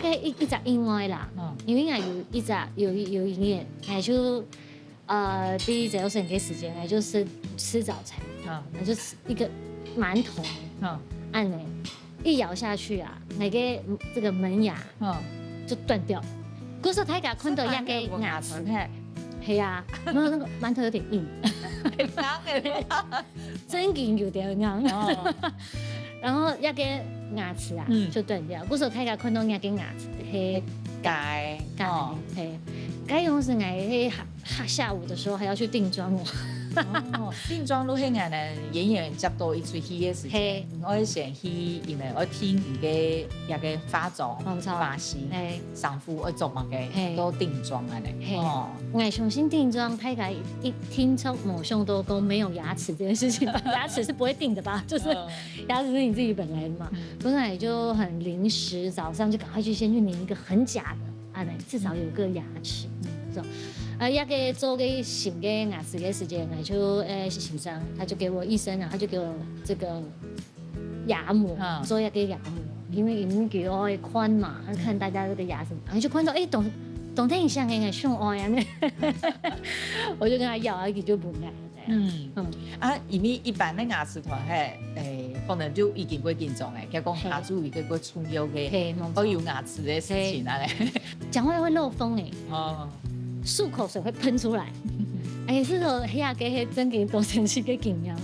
概一直意外啦，因為有一直有營業，哎就第一早晨給時間，哎就吃早餐，那就吃一個饅頭，按呢一咬下去啊，那個這個門牙就斷掉。嗰時候大家看到一個牙齒，係啊，那個饅頭有點硬，真硬有點硬。然後一個牙齒啊就斷掉。嗰時候大家看到一個牙齒，係解，解用是我下午的時候還要去定妝哦。定妝都係人呢，演員接到一出戲嘅時間，我先去，因為我聽伊個一個化妝、髮型、上膚我做乜嘅都定妝啊咧。我重新定妝，大家一聽從某凶都講沒有牙齒這件事情，牙齒是不會定的吧？就是牙齒是你自己本來的嘛，不然也就很臨時，早上就趕快去先去粘一個很假的，啊，至少有個牙齒，一個做個新的牙齒的時間，我就先生他就給我醫生啊，他就給我這個牙模，做一個牙模，因為給我寬嘛，看大家這個牙齒，我就看到懂得很像很凶哦呀，我就跟他要，他就不愛。因為一般的牙齒團可能就已經過緊張誒，結果下注一個過重要嘅，都有牙齒的事情啊咧，講話會漏風漱口水會噴出來，是說那個真給多神奇的經驗。